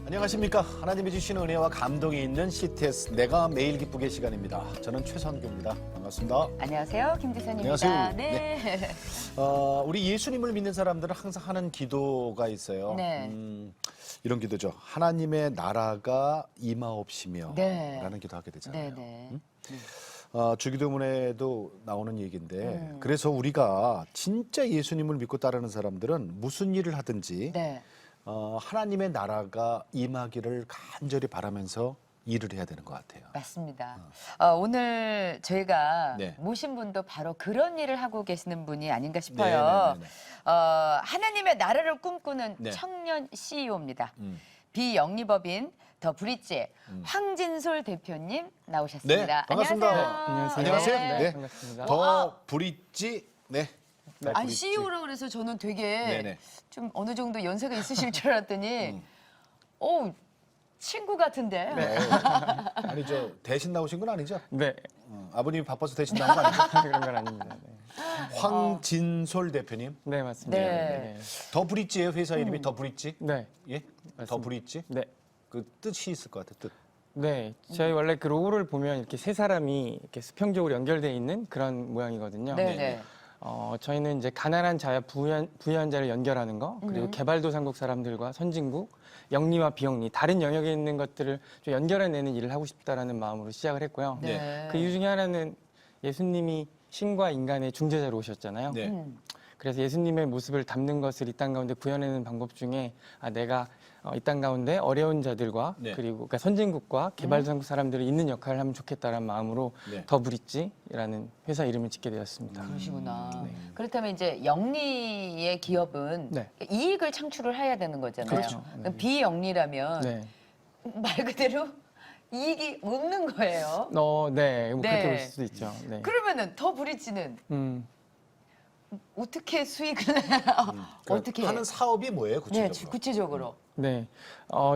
안녕하십니까. 하나님이 주신 은혜와 감동이 있는 CTS 내가 매일 기쁘게 시간입니다. 저는 최선규입니다. 반갑습니다. 안녕하세요. 김지선입니다. 안녕하세요. 네. 우리 예수님을 믿는 사람들은 항상 하는 기도가 있어요. 네. 이런 기도죠. 하나님의 나라가 임하옵시며 네. 라는 기도하게 되잖아요. 네. 주기도문에도 나오는 얘기인데 그래서 우리가 진짜 예수님을 믿고 따르는 사람들은 무슨 일을 하든지 네. 하나님의 나라가 임하기를 간절히 바라면서 일을 해야 되는 것 같아요. 맞습니다. 오늘 저희가 네. 모신 분도 바로 그런 일을 하고 계시는 분이 아닌가 싶어요. 네. 하나님의 나라를 꿈꾸는 네. 청년 CEO입니다. 음. 비영리법인 더 브릿지 황진솔 대표님 나오셨습니다. 네, 반갑습니다. 안녕하세요. 안녕하세요. 네. 반갑습니다. 더 브릿지. 네. 아니 CEO라 그래서 저는 되게 네네. 좀 어느 정도 연세가 있으실 줄 알았더니 친구 같은데. 네. 아니 저 대신 나오신 건 아니죠? 네, 아버님이 바빠서 대신 나온 거 아니죠? 그런 건 아닙니다. 네, 황진솔 대표님. 네 맞습니다. 네. 더 브릿지예요. 회사 이름이 더 브릿지? 네, 예? 더 맞습니다. 브릿지? 네, 그 뜻이 있을 것 같아. 뜻. 네. 저희 원래 그 로고를 보면 이렇게 세 사람이 이렇게 수평적으로 연결되어 있는 그런 모양이거든요. 네네. 저희는 이제 가난한 자와 부유한 자를 연결하는 거, 그리고 개발도상국 사람들과 선진국, 영리와 비영리, 다른 영역에 있는 것들을 좀 연결해내는 일을 하고 싶다라는 마음으로 시작을 했고요. 네. 그 이유 중에 하나는 예수님이 신과 인간의 중재자로 오셨잖아요. 네. 그래서 예수님의 모습을 담는 것을 이 땅 가운데 구현해내는 방법 중에 내가 이 땅 가운데 어려운 자들과 네. 그리고 그러니까 선진국과 개발도상국 사람들이 있는 역할을 하면 좋겠다라는 마음으로 네. 더 브릿지라는 회사 이름을 짓게 되었습니다. 그러시구나. 그렇다면 이제 영리의 기업은 네. 이익을 창출을 해야 되는 거잖아요. 그렇죠. 그럼 비영리라면 네. 말 그대로 이익이 없는 거예요. 네. 뭐 네. 그렇게 볼 수도 있죠. 네. 그러면은 더 브릿지는 어떻게 수익을 어떻게 하는 사업이 뭐예요, 네, 구체적으로? 구체적으로. 네.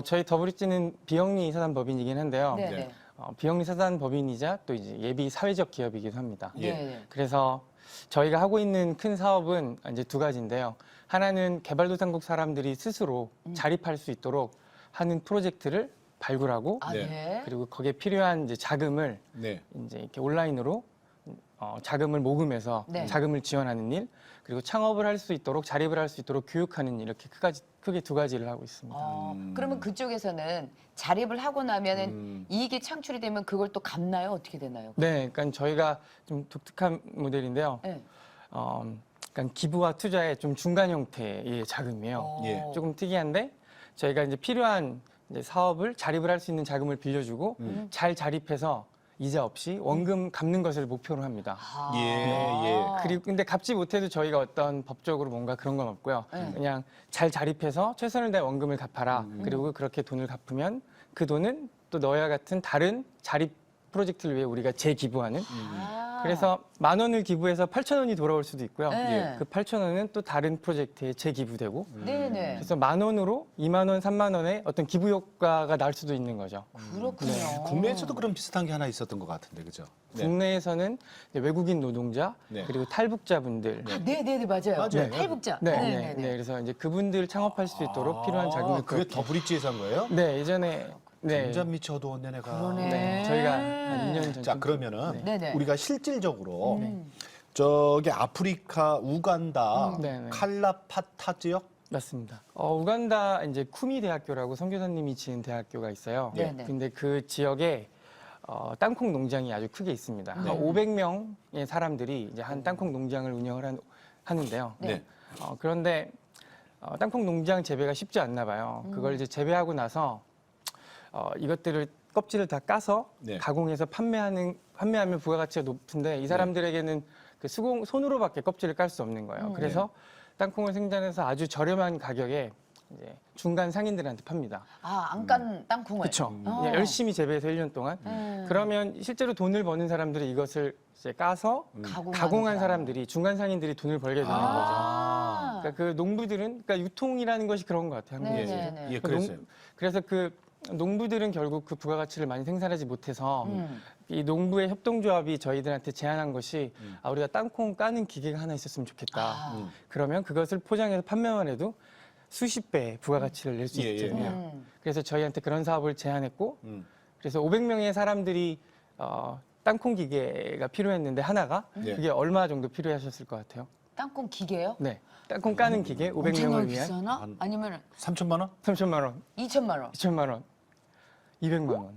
저희 더 브릿지는 비영리 사단법인이긴 한데요. 네, 네. 네. 비영리 사단법인이자 또 이제 예비 사회적 기업이기도 합니다. 예. 네. 그래서 저희가 하고 있는 큰 사업은 이제 두 가지인데요. 하나는 개발도상국 사람들이 스스로 자립할 수 있도록 하는 프로젝트를 발굴하고 아, 네. 네. 그리고 거기에 필요한 이제 자금을 네. 이제 이렇게 온라인으로 자금을 모금해서 네. 자금을 지원하는 일, 그리고 창업을 할 수 있도록 자립을 할 수 있도록 교육하는 일, 이렇게 크게 두 가지를 하고 있습니다. 그러면 그쪽에서는 자립을 하고 나면은 이익이 창출이 되면 그걸 또 갚나요? 어떻게 되나요? 네, 그러니까 저희가 좀 독특한 모델인데요. 네. 그러니까 기부와 투자의 좀 중간 형태의 자금이에요. 예. 조금 특이한데 저희가 이제 필요한 이제 사업을 자립을 할 수 있는 자금을 빌려주고 잘 자립해서 이자 없이 원금 갚는 것을 목표로 합니다. 아. 예. 그리고 근데 갚지 못해도 저희가 어떤 법적으로 뭔가 그런 건 없고요. 그냥 잘 자립해서 최선을 다해 원금을 갚아라. 그리고 그렇게 돈을 갚으면 그 돈은 또 너희와 같은 다른 자립 프로젝트를 위해 우리가 재기부하는. 그래서 10,000원을 기부해서 8,000원이 돌아올 수도 있고요. 네. 그 8,000원은 또 다른 프로젝트에 재기부되고. 네네. 그래서 10,000원으로 20,000원, 30,000원의 어떤 기부 효과가 날 수도 있는 거죠. 그렇군요. 국내에서도 그런 비슷한 게 하나 있었던 것 같은데, 그죠? 네. 국내에서는 이제 외국인 노동자 네. 그리고 탈북자분들 네네네 맞아요. 맞아요. 탈북자. 네, 그래서 이제 그분들 창업할 수 있도록 필요한 자금을 그게 더 브릿지에서 한 거예요? 네, 예전에 점점 미쳐 어두웠네, 내가. 그러네. 네, 저희가 한 2년 전. 자, 그러면은 네네. 우리가 실질적으로 저기 아프리카 우간다 네네. 칼라파타 지역 맞습니다. 우간다 이제 쿠미 대학교라고 선교사님이 지은 대학교가 있어요. 네네. 근데 그 지역에 땅콩 농장이 아주 크게 있습니다. 500명의 사람들이 이제 한 땅콩 농장을 운영을 하는데요. 네. 그런데 땅콩 농장 재배가 쉽지 않나 봐요. 그걸 이제 재배하고 나서 이것들을 껍질을 다 까서 네. 가공해서 판매하면 부가가치가 높은데 이 사람들에게는 그 손으로밖에 껍질을 깔 수 없는 거예요. 그래서 땅콩을 생산해서 아주 저렴한 가격에 이제 중간 상인들한테 팝니다. 안 깐 땅콩을. 그렇죠. 열심히 재배해서 1년 동안. 그러면 실제로 돈을 버는 사람들이 이것을 이제 까서 가공한 사람들이 중간 상인들이 돈을 벌게 되는 거죠. 그러니까 그 농부들은 그러니까 유통이라는 것이 그런 것 같아요. 한국에서. 네네네. 예, 그랬어요. 그래서 그 농부들은 결국 그 부가가치를 많이 생산하지 못해서 이 농부의 협동조합이 저희들한테 제안한 것이 우리가 땅콩 까는 기계가 하나 있었으면 좋겠다. 그러면 그것을 포장해서 판매만 해도 수십 배 부가가치를 낼 수 예, 예, 있거든요. 예. 그래서 저희한테 그런 사업을 제안했고 음. 그래서 500명의 사람들이 땅콩 기계가 필요했는데 하나가 예. 그게 얼마 정도 필요하셨을 것 같아요? 땅콩 기계요? 네, 땅콩 까는 기계 엄청나게 500명을 위한 비싸나? 한- 아니면 3천만 원? 3천만 원, 2천만 원? 2천만 원, 200만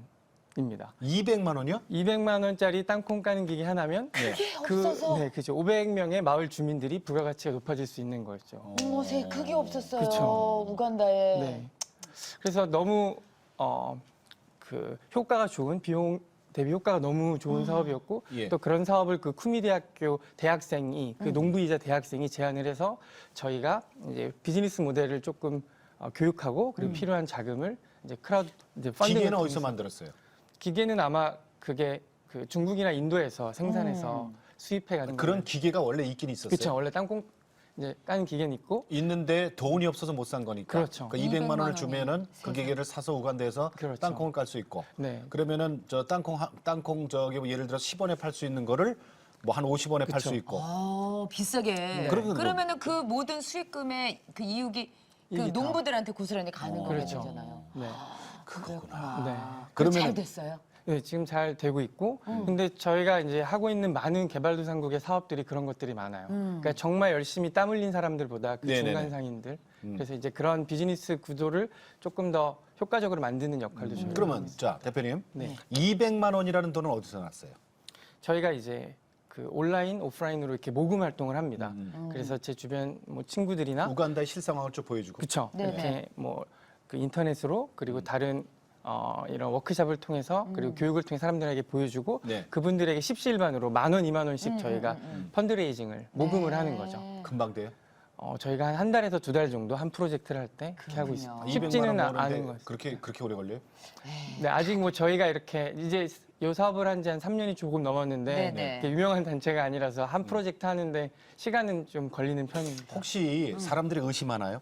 원입니다. 200만 원이요? 200만 원짜리 땅콩 까는 기계 하나면 그게 없어서. 네, 그죠. 500명의 마을 주민들이 부가가치가 높아질 수 있는 거였죠. 어머, 세 그게 없었어요. 그쵸. 우간다에. 네. 그래서 너무 그 효과가 좋은 비용 대비 효과가 너무 좋은 사업이었고 예. 또 그런 사업을 그 쿠미 대학교 대학생이 그 농부이자 대학생이 제안을 해서 저희가 이제 비즈니스 모델을 조금 교육하고 그리고 필요한 자금을 이제 크라우드 이제 펀딩을 기계는 통해서. 어디서 만들었어요? 기계는 아마 그게 그 중국이나 인도에서 생산해서 수입해 가는 그런 거예요. 기계가 원래 있긴 있었어요. 그렇죠. 원래 땅콩 이제 까는 기계는 있고 있는데 돈이 없어서 못 산 거니까. 그렇죠. 200만 200만 원을 원이 주면은 그 세상에. 기계를 사서 우간다에서 그렇죠. 땅콩을 깔 수 있고. 네. 그러면은 저 땅콩 저기 뭐 예를 들어 10원에 팔 수 있는 거를 뭐 한 50원에 팔 수 그쵸. 있고. 아, 비싸게. 그러면 그러면은 그 모든 수익금의 그 이익이 그 이익이 다. 농부들한테 고스란히 가는 거게 그렇죠. 되잖아요. 네. 그렇구나. 네. 그러면 그러면은- 잘 됐어요. 네, 지금 잘 되고 있고, 근데 저희가 이제 하고 있는 많은 개발도상국의 사업들이 그런 것들이 많아요. 그러니까 정말 열심히 땀 흘린 사람들보다 그 네네네. 중간 상인들. 그래서 이제 그런 비즈니스 구조를 조금 더 효과적으로 만드는 역할도 저희가 하고 그러면 있습니다. 자 대표님 네. 200만 원이라는 돈은 어디서 났어요? 저희가 이제 그 온라인, 오프라인으로 이렇게 모금 활동을 합니다. 그래서 제 주변 뭐 친구들이나 우간다의 실상황을 좀 보여주고. 그쵸. 네네. 이렇게 뭐 그 인터넷으로 그리고 다른 이런 워크숍을 통해서 그리고 교육을 통해 사람들에게 보여주고 네. 그분들에게 십시일반으로 10,000원, 20,000원씩 저희가 펀드레이징을 모금을 네. 하는 거죠. 금방 돼요? 저희가 한 달에서 2달 정도 한 프로젝트를 할 때 그렇게 하고 있습니다. 그렇군요. 200만 쉽지는 원 않은 버는데 것 같습니다. 그렇게 오래 걸려요? 네, 아직 뭐 저희가 이렇게 이제 이 사업을 한 지 한 3년이 조금 넘었는데 네네. 이렇게 유명한 단체가 아니라서 한 프로젝트 하는데 시간은 좀 걸리는 편입니다. 혹시 사람들이 의심하나요?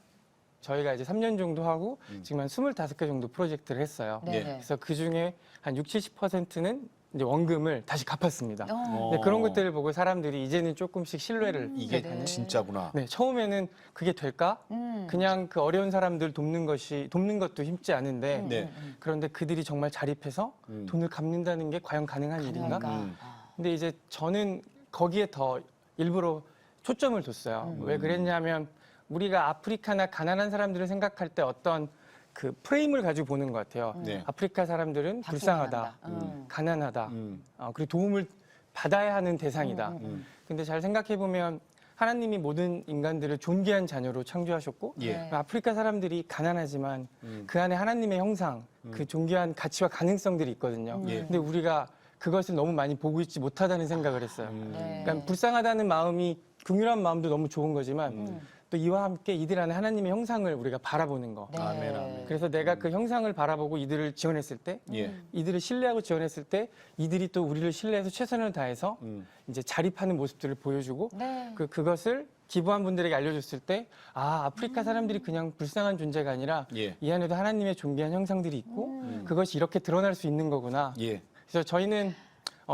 저희가 이제 3년 정도 하고 지금 한 25개 정도 프로젝트를 했어요. 네네. 그래서 그 중에 한 60, 70%는 이제 원금을 다시 갚았습니다. 어. 근데 그런 것들을 보고 사람들이 이제는 조금씩 신뢰를 이게 하게 되는. 진짜구나. 네, 처음에는 그게 될까? 그냥 그 어려운 사람들 돕는 것도 쉽지 않은데 네. 그런데 그들이 정말 자립해서 돈을 갚는다는 게 과연 가능한 일인가? 가능한가? 근데 이제 저는 거기에 더 일부러 초점을 뒀어요. 왜 그랬냐면 우리가 아프리카나 가난한 사람들을 생각할 때 어떤 그 프레임을 가지고 보는 것 같아요. 네. 아프리카 사람들은 다 불쌍하다, 기억난다. 가난하다, 음. 그리고 도움을 받아야 하는 대상이다. 근데 잘 생각해 보면 하나님이 모든 인간들을 존귀한 자녀로 창조하셨고 예. 아프리카 사람들이 가난하지만 그 안에 하나님의 형상, 그 존귀한 가치와 가능성들이 있거든요. 예. 근데 우리가 그것을 너무 많이 보고 있지 못하다는 생각을 했어요. 네. 그러니까 불쌍하다는 마음이 긍휼한 마음도 너무 좋은 거지만 또 이와 함께 이들 안에 하나님의 형상을 우리가 바라보는 거. 네. 아멘, 아멘. 그래서 내가 그 형상을 바라보고 이들을 지원했을 때, 예. 이들을 신뢰하고 지원했을 때, 이들이 또 우리를 신뢰해서 최선을 다해서 이제 자립하는 모습들을 보여주고, 네. 그것을 기부한 분들에게 알려줬을 때, 아프리카 사람들이 그냥 불쌍한 존재가 아니라 예. 이 안에도 하나님의 존귀한 형상들이 있고, 그것이 이렇게 드러날 수 있는 거구나. 예. 그래서 저희는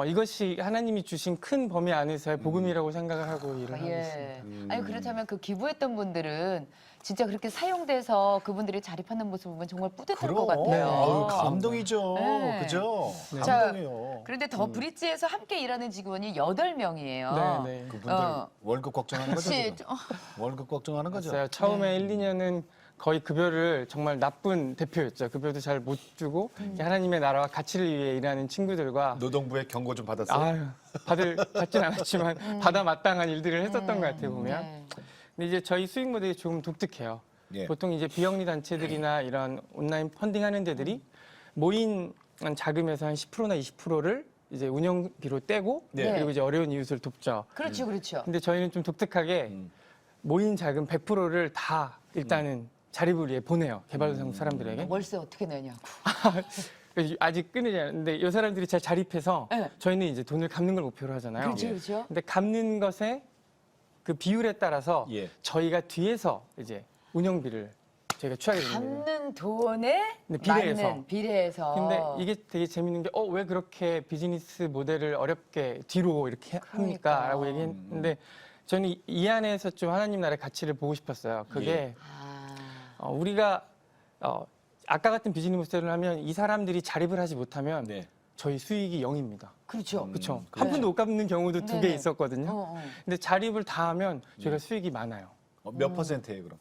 이것이 하나님이 주신 큰 범위 안에서의 복음이라고 생각을 하고 일을 하고 있습니다. 예. 아니 그렇다면 그 기부했던 분들은 진짜 그렇게 사용돼서 그분들이 자립하는 모습 보면 정말 뿌듯할 것 그럼. 같아요. 아유, 감동이죠. 네. 그죠? 자, 감동이에요. 그런데 더 브릿지에서 함께 일하는 직원이 8명이에요. 네, 네. 그분들 어. 월급 걱정하는 거죠? 혹시 지금? 월급 걱정하는 거죠? 맞아요. 처음에 1, 2년은 거의 급여를 정말 나쁜 대표였죠. 급여도 잘 못 주고 하나님의 나라와 가치를 위해 일하는 친구들과 노동부의 경고 좀 받았어요? 아유, 받진 않았지만 받아 마땅한 일들을 했었던 것 같아요, 보면. 네. 근데 이제 저희 수익 모델이 조금 독특해요. 예. 보통 이제 비영리 단체들이나 이런 온라인 펀딩 하는 데들이 모인 자금에서 한 10%나 20%를 이제 운영비로 떼고 네. 그리고 이제 어려운 이웃을 돕죠. 그렇죠, 그렇죠. 근데 저희는 좀 독특하게 모인 자금 100%를 다 일단은 자립을 위해 보내요. 개발도상국 사람들에게. 월세 어떻게 내냐고. 그래서 아직 끊이지 않는데 이 사람들이 잘 자립해서 네. 저희는 이제 돈을 갚는 걸 목표로 하잖아요. 그렇죠, 그렇죠. 근데 갚는 것에 그 비율에 따라서 예. 저희가 뒤에서 이제 운영비를 저희가 취하게 됩니다. 갚는 돈에 네, 비례해서. 맞는 비례해서. 근데 이게 되게 재밌는 게 왜 그렇게 비즈니스 모델을 어렵게 뒤로 이렇게 합니까? 그러니까. 라고 얘기했는데 저는 이 안에서 좀 하나님 나라의 가치를 보고 싶었어요. 그게 예. 우리가 아까 같은 비즈니스 모델을 하면 이 사람들이 자립을 하지 못하면 네. 저희 수익이 0입니다. 그렇죠. 그렇죠. 그렇죠. 한 푼도 못 갚는 경우도 두 개 네네. 있었거든요. 근데 자립을 다 하면 저희가 수익이 많아요. 몇 퍼센트예요, 그럼?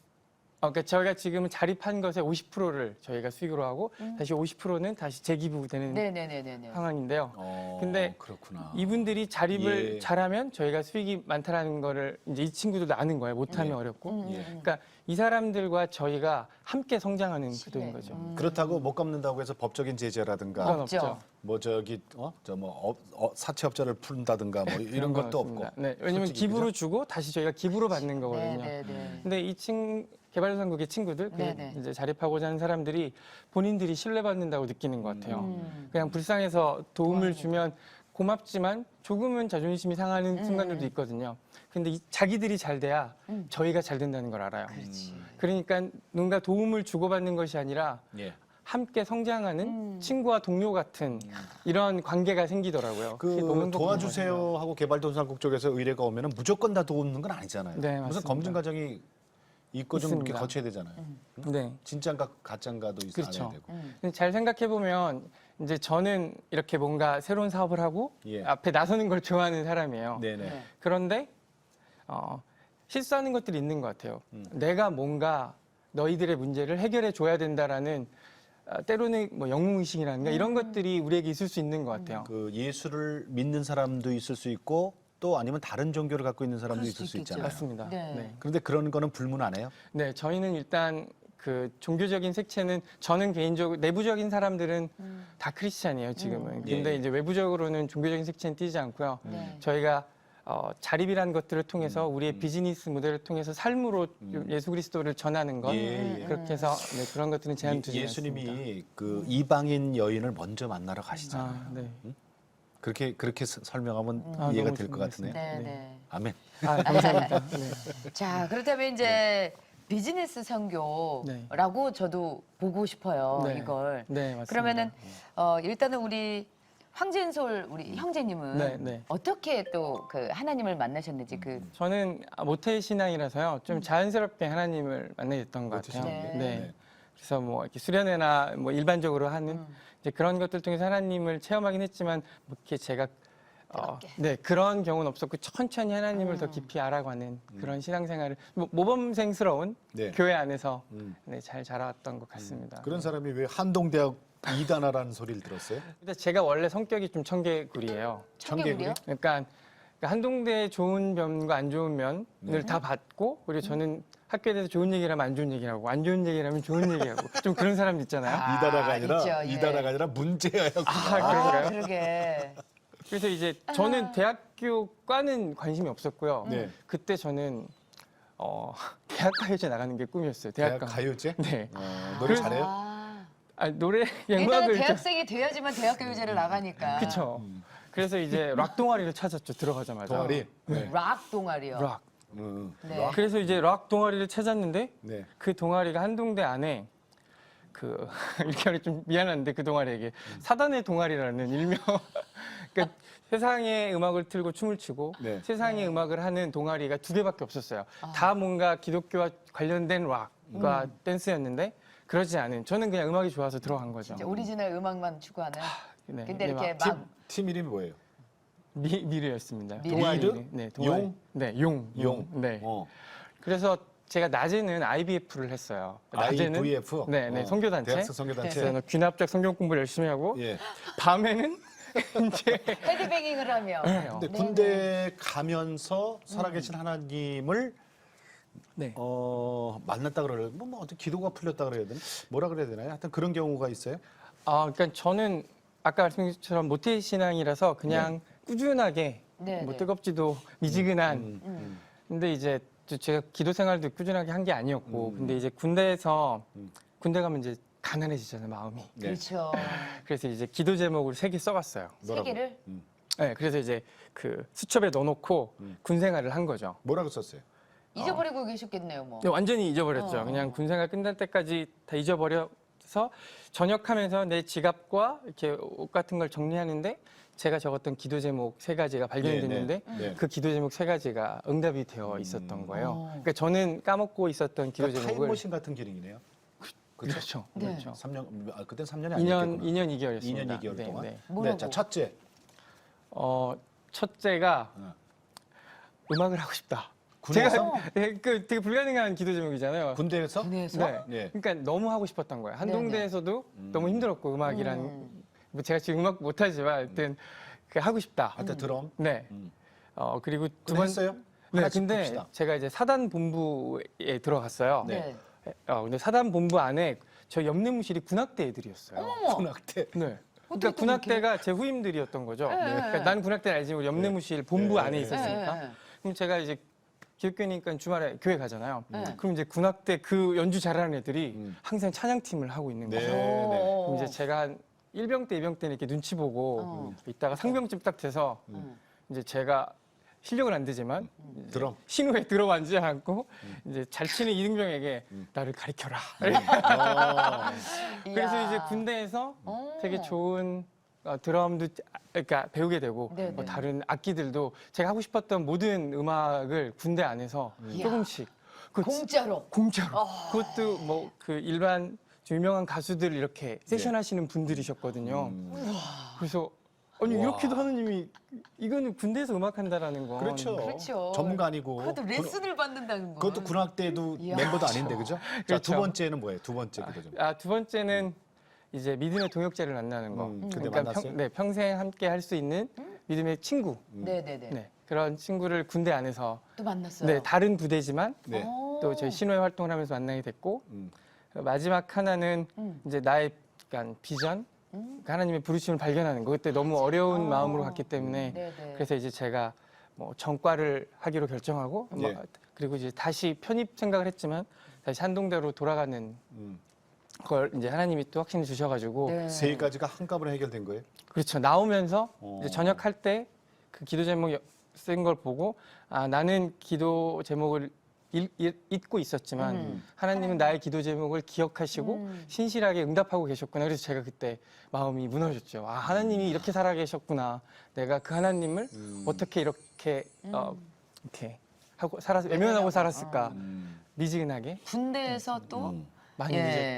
그러니까 저희가 지금은 자립한 것의 50%를 저희가 수익으로 하고 다시 50%는 다시 재기부되는 네네네네. 상황인데요. 근데 그렇구나. 이분들이 자립을 예. 잘하면 저희가 수익이 많다라는 거를 이제 이 친구들도 아는 거예요. 못하면 예. 어렵고. 예. 그러니까 이 사람들과 저희가 함께 성장하는 구도인 네. 거죠. 그렇다고 못 갚는다고 해서 법적인 제재라든가 그건 없죠. 없죠. 뭐 저기 사채업자를 푼다든가 뭐 이런 그런 것도 건 없고. 없습니다. 네, 왜냐면 솔직히, 기부로 그죠? 주고 다시 저희가 기부로 받는 거거든요. 네네네. 근데 이 개발도상국의 친구들, 네네. 이제 자립하고자 하는 사람들이 본인들이 신뢰받는다고 느끼는 것 같아요. 그냥 불쌍해서 도움을 주면 고맙지만 조금은 자존심이 상하는 순간들도 있거든요. 근데 자기들이 잘 돼야 저희가 잘 된다는 걸 알아요. 그러니까 누군가 도움을 주고받는 것이 아니라 예. 함께 성장하는 친구와 동료 같은 이런 관계가 생기더라고요. 그게 너무 그 행복한 것 같아요. 도와주세요 하고 개발도상국 쪽에서 의뢰가 오면은 무조건 다 도우는 건 아니잖아요. 네, 무슨 맞습니다. 검증 과정이 있고 좀 이렇게 있습니다. 거쳐야 되잖아요. 네. 진짠가 가짠가도 있어야 그렇죠. 되고. 근데 잘 생각해 보면 이제 저는 이렇게 뭔가 새로운 사업을 하고 예. 앞에 나서는 걸 좋아하는 사람이에요. 네네. 네. 그런데 실수하는 것들이 있는 것 같아요. 내가 뭔가 너희들의 문제를 해결해 줘야 된다라는 때로는 뭐 영웅의식이라든가 이런 것들이 우리에게 있을 수 있는 것 같아요. 그 예수를 믿는 사람도 있을 수 있고 또 아니면 다른 종교를 갖고 있는 사람도 그럴 있을 수도 수 있겠죠. 있잖아요. 맞습니다. 네. 네. 그런데 그런 거는 불문 안 해요? 네, 저희는 일단 그 종교적인 색채는 저는 개인적으로 내부적인 사람들은 다 크리스찬이에요 지금은. 근데 예. 이제 외부적으로는 종교적인 색채는 띄지 않고요. 네. 저희가 자립이라는 것들을 통해서 우리의 비즈니스 모델을 통해서 삶으로 예수 그리스도를 전하는 것 예, 예. 그렇게 해서 네, 그런 것들은 제한 두지 않습니다. 예수님이 그 이방인 여인을 먼저 만나러 가시잖아요. 네. 그렇게 설명하면 아, 이해가 너무 될 것 같으네요. 네네. 네. 아멘. 아, 감사합니다. 네. 자, 그렇다면 이제 비즈니스 선교라고 저도 보고 싶어요, 네. 이걸. 네, 맞습니다. 그러면은 일단은 우리 황진솔 우리 형제님은 네, 네. 어떻게 또 그 하나님을 만나셨는지 그 저는 모태 신앙이라서요. 좀 자연스럽게 하나님을 만나게 됐던 것 모태 같아요. 신앙이요? 네. 그래서 뭐 이렇게 수련회나 뭐 일반적으로 하는 이제 그런 것들 통해서 하나님을 체험하긴 했지만 뭐 이렇게 제가 네 그런 경우는 없었고 천천히 하나님을 더 깊이 알아가는 그런 신앙생활을 모범생스러운 네. 교회 안에서 음. 네, 잘 자라왔던 것 같습니다. 그런 사람이 왜 한동대학 이단하라는 소리를 들었어요? 근데 제가 원래 성격이 좀 청개구리예요. 청개구리요? 그러니까 한동대의 좋은 면과 안 좋은 면을 다 받고 그리고 저는 학교에 대해서 좋은 얘기를 하면 안 좋은 얘기를 하고 안 좋은 얘기를 하면 좋은 얘기하고 좀 그런 사람 있잖아요. 이단아가 아니라 있죠, 예. 이단아가 아니라 문제였구나. 그런가요? 그러게. 그래서 이제 저는 대학교과는 관심이 없었고요. 네. 그때 저는 대학가요제 나가는 게 꿈이었어요. 대학 대학가. 가요제? 네. 노래 그래서- 잘해요? 노래 일단은 음악을 대학생이 돼야지만 대학교육제를 나가니까. 그렇죠. 그래서 이제 락 동아리를 찾았죠. 들어가자마자. 동아리? 네. 락 동아리요. 락. 네. 그래서 이제 락 동아리를 찾았는데 네. 그 동아리가 한동대 안에 그 이렇게 하기 좀 미안한데 그 동아리에게 사단의 동아리라는 일명 그러니까 세상의 음악을 틀고 춤을 추고 네. 세상의 음악을 하는 동아리가 두 개밖에 없었어요. 다 뭔가 기독교와 관련된 락과 댄스였는데 그러지 않은 저는 그냥 음악이 좋아서 들어간 거죠. 이제 오리지널 음악만 추구하는. 네, 근데 네, 이렇게 막 막 팀 이름이 뭐예요? 미르였습니다. 미르? 동아리. 네, 동아리. 용? 네, 용. 용. 네. 어. 그래서 제가 낮에는 IBF를 했어요. 낮에는 IVF? 네, 네, 선교단체. 대학생 선교단체. 그래서 귀납작 성경 공부를 열심히 하고 예. 밤에는 이제 헤드뱅잉을 하며. 근데 군대 가면서 살아계신 하나님을 네. 만났다 그래요. 뭐 어떻게 기도가 풀렸다 그래야 되나? 뭐라 그래야 되나요? 하여튼 그런 경우가 있어요. 그러니까 저는 아까 말씀드린 것처럼 모태 신앙이라서 그냥 꾸준하게 네, 뭐 네. 뜨겁지도 미지근한 근데 이제 제가 기도 생활도 꾸준하게 한 게 아니었고 근데 이제 군대에서 군대 가면 이제 가난해지잖아요, 마음이. 네. 그렇죠. 그래서 이제 기도 제목을 3개 써봤어요. 세 개를 네, 그래서 이제 그 수첩에 넣어놓고 군 생활을 한 거죠. 뭐라고 썼어요? 잊어버리고 계셨겠네요, 뭐. 네, 완전히 잊어버렸죠. 그냥 군 생활 끝날 때까지 다 잊어버려 그래서 전역하면서 내 지갑과 이렇게 옷 같은 걸 정리하는데 제가 적었던 기도 제목 3가지가 발견이 됐는데 네. 그 기도 제목 3가지가 응답이 되어 있었던 거예요. 그러니까 저는 까먹고 있었던 기도 그러니까 제목을 타임머신 같은 기능이네요. 그렇죠. 네. 그렇죠. 3년, 그땐 3년이 아니었겠구나. 2년 2개월이었습니다. 2년 2개월 동안. 네, 뭐라고? 자, 첫째. 첫째가 어. 음악을 하고 싶다. 군에서? 제가 되게 불가능한 기도 제목이잖아요. 군대에서? 군에서? 네. 네. 그러니까 너무 하고 싶었던 거예요. 한동대에서도 너무 힘들었고 음악이란 뭐 제가 지금 음악 못하지만 하여튼 하고 싶다. 하여튼 드럼. 네. 음. 그리고 두 그거 번 했어요? 네, 하나씩 근데 봅시다. 제가 이제 사단 본부에 들어갔어요. 네. 근데 사단 본부 안에 저희 옆내무실이 군악대 애들이었어요. 어머. 군악대. 네. 어떻게 그러니까 또 군악대가 제 후임들이었던 거죠. 네. 그러니까 난 군악대는 알지 우리 옆내무실 본부 네. 안에 네. 있었으니까. 네. 그럼 제가 이제 기독교니까 주말에 교회 가잖아요. 네. 그럼 이제 군악대 그 연주 잘하는 애들이 음. 항상 찬양팀을 하고 있는 네. 거죠. 네. 그럼 이제 제가 한 1병 때, 2병 때는 이렇게 눈치 보고 있다가 상병쯤 딱 돼서 이제 제가 실력은 안 되지만 이제 드럼. 신호에 들어앉지 않고 이제 잘 치는 이등병에게 나를 가르쳐라. 그래서 이야. 이제 군대에서 어. 되게 좋은 드럼도 그러니까 배우게 되고 네, 뭐 네. 다른 악기들도 제가 하고 싶었던 모든 음악을 군대 안에서 조금씩 그 공짜로. 공짜로 그것도 뭐 그 일반 좀 유명한 가수들 이렇게 세션 하시는 분들이셨거든요. 그래서 아니 와. 이렇게도 하느님이 이거는 군대에서 음악한다라는 건 그렇죠. 그렇죠. 전문가 아니고. 그것도 레슨을 받는다는 거. 그것도 군악대도 이야. 멤버도 아닌데, 그죠? 자, 그렇죠. 두 번째는 뭐예요? 두 번째 기도 좀. 두 번째는 이제 믿음의 동역자를 만나는 거. 근데 만났어요? 평생 함께 할 수 있는 믿음의 친구. 네네네. 네, 그런 친구를 군대 안에서 또 만났어요. 네, 다른 부대지만 네. 또 저희 신호회 활동을 하면서 만나게 됐고 음. 마지막 하나는 이제 나의 약간 비전, 그러니까 하나님의 부르심을 발견하는 거. 그때 너무 어려운 마음으로 갔기 때문에 네네. 그래서 이제 제가 뭐 전과를 하기로 결정하고 예. 그리고 이제 다시 편입 생각을 했지만 다시 한동대로 돌아가는 음. 걸 이제 하나님이 또 확신을 주셔가지고 네. 세 가지가 한꺼번에 해결된 거예요? 그렇죠. 나오면서 어. 이제 전역할 때 그 기도 제목 쓴 걸 보고 나는 기도 제목을 잊고 있었지만 하나님은 나의 기도 제목을 기억하시고 신실하게 응답하고 계셨구나. 그래서 제가 그때 마음이 무너졌죠. 하나님이 이렇게 살아 계셨구나. 내가 그 하나님을 어떻게 이렇게 이렇게 하고 외면하고 살았을까. 미지근하게 군대에서 또 많이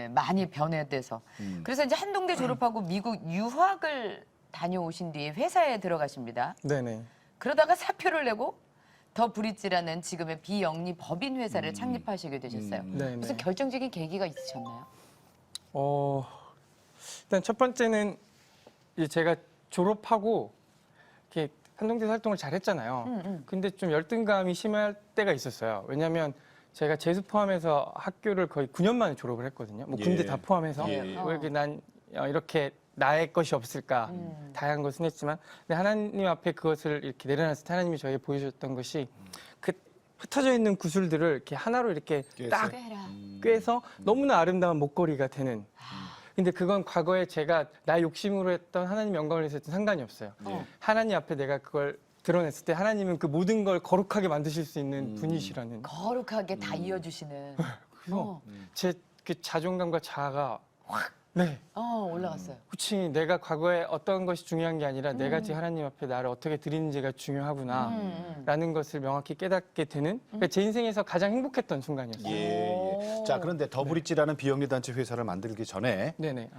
많이 변해돼서. 그래서 이제 한동대 졸업하고 미국 유학을 다녀오신 뒤에 회사에 들어가십니다. 네네. 그러다가 사표를 내고 더 브릿지라는 지금의 비영리 법인 회사를 창립하시게 되셨어요. 네네. 무슨 결정적인 계기가 있으셨나요? 일단 첫 번째는 이제 제가 졸업하고 이렇게 한동대에서 활동을 잘 했잖아요. 근데 좀 열등감이 심할 때가 있었어요. 왜냐하면 제가 재수 포함해서 학교를 거의 9년 만에 졸업을 했거든요. 뭐 군대 예. 다 포함해서. 예. 왜 이렇게 난 이렇게 나의 것이 없을까. 다양한 것은 했지만 근데 하나님 앞에 그것을 이렇게 내려놨을 때 하나님이 저에게 보여주셨던 것이 그 흩어져 있는 구슬들을 이렇게 하나로 이렇게 꿰서. 딱 꽤라. 꿰서 너무나 아름다운 목걸이가 되는. 근데 그건 과거에 제가 나의 욕심으로 했던 하나님 영광을 위해서 했던 상관이 없어요. 하나님 앞에 내가 그걸 드러냈을 때 하나님은 그 모든 걸 거룩하게 만드실 수 있는 분이시라는. 거룩하게 다 이어주시는. 그래서 제 그 자존감과 자아가 확 올라갔어요. 그치 내가 과거에 어떤 것이 중요한 게 아니라 내가 지금 하나님 앞에 나를 어떻게 드리는지가 중요하구나 라는 것을 명확히 깨닫게 되는 그러니까 제 인생에서 가장 행복했던 순간이었어요. 예. 자, 그런데 더브릿지라는 비영리 단체 회사를 만들기 전에 네네.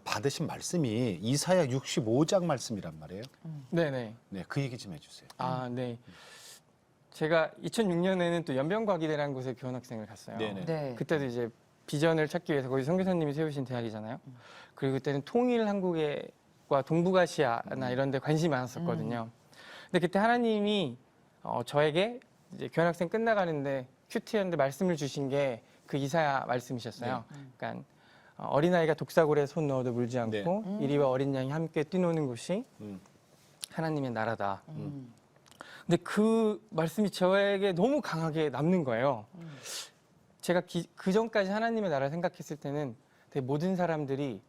받으신 말씀이 이사야 65장 말씀이란 말이에요. 네네. 네, 그 얘기 좀 해주세요. 네. 제가 2006년에는 또 연변과기대라는 곳에 교환학생을 갔어요. 네네. 네. 그때도 이제 비전을 찾기 위해서 거기 선교사님이 세우신 대학이잖아요. 그리고 그때는 통일 한국과 동북아시아나 이런 데 관심이 많았었거든요. 근데 그때 하나님이 저에게 이제 교환학생 끝나가는데 큐티였는데 말씀을 주신 게 그 이사야 말씀이셨어요. 그러니까 어린아이가 독사골에 손 넣어도 물지 않고 이리와 어린 양이 함께 뛰노는 곳이 하나님의 나라다. 근데 그 말씀이 저에게 너무 강하게 남는 거예요. 제가 그 전까지 하나님의 나라를 생각했을 때는 되게 모든 사람들이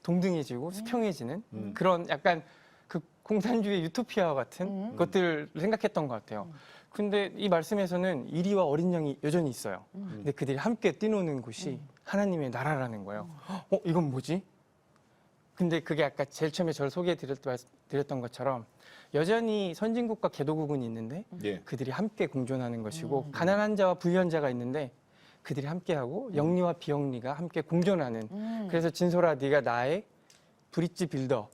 동등해지고 수평해지는 그런 약간 그 공산주의 유토피아와 같은 것들을 생각했던 것 같아요. 근데 이 말씀에서는 이리와 어린 양이 여전히 있어요. 근데 그들이 함께 뛰노는 곳이 하나님의 나라라는 거예요. 이건 뭐지? 근데 그게 아까 제일 처음에 저를 소개해드렸던 것처럼 여전히 선진국과 개도국은 있는데 예. 그들이 함께 공존하는 것이고 가난한 자와 부유한 자가 있는데 그들이 함께하고 영리와 비영리가 함께 공존하는 그래서 진솔아 네가 나의 브릿지 빌더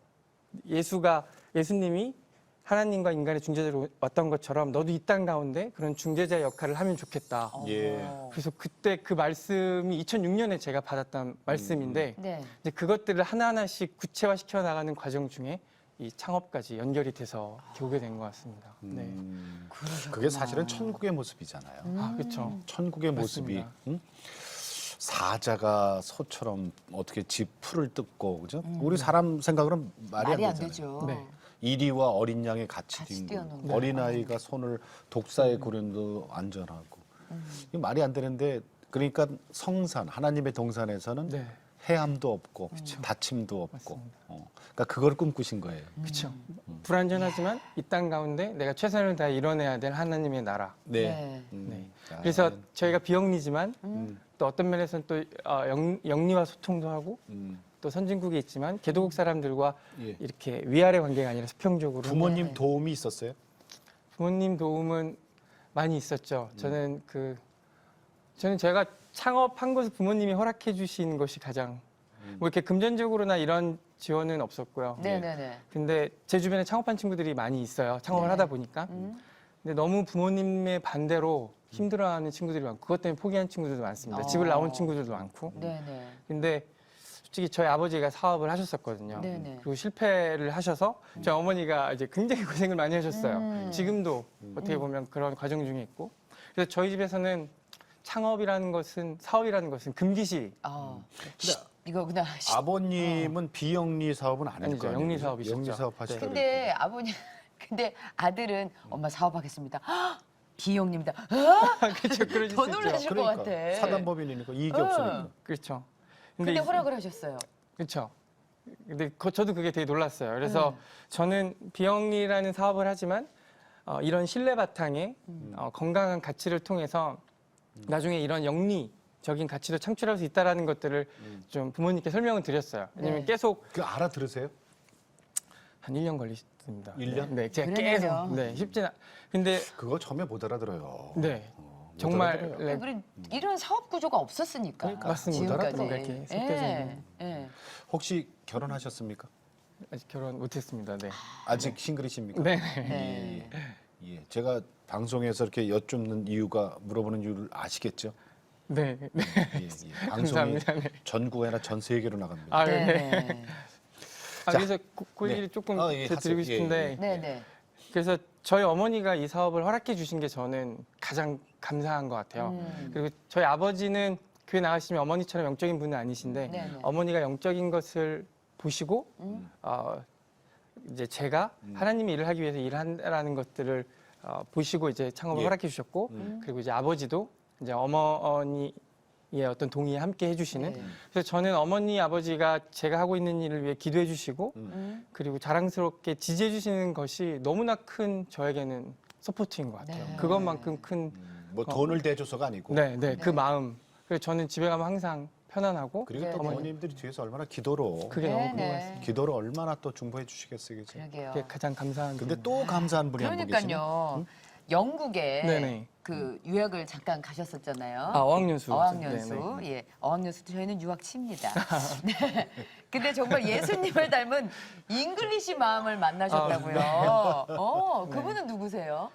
예수님이 하나님과 인간의 중재자로 왔던 것처럼 너도 이 땅 가운데 그런 중재자 역할을 하면 좋겠다. 예. 그래서 그때 그 말씀이 2006년에 제가 받았던 말씀인데 네. 이제 그것들을 하나하나씩 구체화시켜 나가는 과정 중에 이 창업까지 연결이 돼서 이렇게 오게 된 것 같습니다. 네. 그게 사실은 천국의 모습이잖아요. 그렇죠. 천국의 모습이 사자가 소처럼 어떻게 집 풀을 뜯고 그죠? 우리 사람 생각으로는 말이 안 되잖아요. 되죠. 네. 이리와 어린 양이 같이 같이 뛴 뛰어노는 거. 어린 아이가 손을 독사의 고련도 안전하고 이게 말이 안 되는데 그러니까 성산 하나님의 동산에서는 네. 해함도 없고 다침도 없고 맞습니다. 그러니까 그걸 꿈꾸신 거예요. 그렇죠. 불완전하지만 이 땅 가운데 내가 최선을 다해 이뤄내야 될 하나님의 나라. 네. 네. 자, 그래서 저희가 비영리지만 또 어떤 면에서는 또 영리와 소통도 하고 또 선진국에 있지만 개도국 사람들과 예. 이렇게 위아래 관계가 아니라 수평적으로 부모님 네. 도움이 있었어요? 부모님 도움은 많이 있었죠. 저는 제가 창업한 것을 부모님이 허락해 주신 것이 가장 뭐 이렇게 금전적으로나 이런 지원은 없었고요. 네네네. 근데 제 주변에 창업한 친구들이 많이 있어요. 창업을 네. 하다 보니까. 근데 너무 부모님의 반대로 힘들어하는 친구들이 많고 그것 때문에 포기한 친구들도 많습니다. 집을 나온 친구들도 많고. 네네. 근데 솔직히 저희 아버지가 사업을 하셨었거든요. 네네. 그리고 실패를 하셔서 저희 어머니가 이제 굉장히 고생을 많이 하셨어요. 지금도 어떻게 보면 그런 과정 중에 있고. 그래서 저희 집에서는 창업이라는 것은 사업이라는 것은 금기시 이거 그냥. 아버님은 비영리 사업은 안 아니죠. 했을 거 아니에요? 영리 사업이셨죠. 영리 사업 하시더라고요. 근데 아버님, 근데 아들은 엄마 사업하겠습니다. 헉! 비영리입니다. 그렇죠. 그러실 더 수 있죠. 놀라실 것 같아. 사단법인이니까 이익이 없으니까. 그렇죠. 근데 이- 허락을 하셨어요. 그렇죠. 근데 저도 그게 되게 놀랐어요. 그래서 저는 비영리라는 사업을 하지만 이런 신뢰 바탕에 건강한 가치를 통해서 나중에 이런 영리적인 가치도 창출할 수 있다라는 것들을 좀 부모님께 설명을 드렸어요. 왜냐면 네. 계속 그 알아들으세요? 한 1년 걸렸습니다. 1년? 네, 제가 그러면요. 계속 쉽지는 근데 그거 처음에 못 알아들어요. 네. 못 정말 알아들어요. 네, 우리 이런 사업 구조가 없었으니까. 그러니까. 맞습니다. 지금까지. 뭔가 이렇게 섞여져 있는. 예. 혹시 결혼하셨습니까? 아직 결혼 못했습니다. 네. 아직 싱글이십니까? 네. 네. 예. 제가 방송에서 이렇게 여쭙는 이유가 물어보는 이유를 아시겠죠? 네. 네. 예. 방송이 감사합니다. 네. 전국에 아니라 전 세계로 나갑니다. 아, 네. 네. 네. 아, 그래서 그 얘기를 네. 조금 예, 더 드리고 하세요. 예, 싶은데 네. 네. 그래서 저희 어머니가 이 사업을 허락해 주신 게 저는 가장 감사한 것 같아요. 그리고 저희 아버지는 교회 나가시면 어머니처럼 영적인 분은 아니신데 네, 네. 어머니가 영적인 것을 보시고 이제 제가 하나님의 일을 하기 위해서 일한다라는 것들을 보시고 이제 창업을 예. 허락해 주셨고 그리고 이제 아버지도 이제 어머니의 어떤 동의에 함께 해주시는 네. 그래서 저는 어머니 아버지가 제가 하고 있는 일을 위해 기도해 주시고 그리고 자랑스럽게 지지해 주시는 것이 너무나 큰 저에게는 서포트인 것 같아요. 네. 그것만큼 큰 뭐 돈을 대줘서가 아니고. 그 마음. 그래서 저는 집에 가면 항상 편안하고 그리고 네, 또 네. 부모님들이 뒤에서 얼마나 기도로 그게 네, 너무 큰 것 네. 같습니다. 기도를 얼마나 또 중보해 주시겠어요, 그죠? 그러게요. 그게 가장 감사한 근데 부분. 또 감사한 분이 한 분 계시네. 그러니까요. 영국에 네네. 그 유학을 잠깐 가셨었잖아요. 어학연수. 어학연수. 네네. 예. 어학연수 저희는 유학치입니다. 네. 근데 정말 예수님을 닮은 잉글리시 마음을 만나셨다고요. 그분은 누구세요?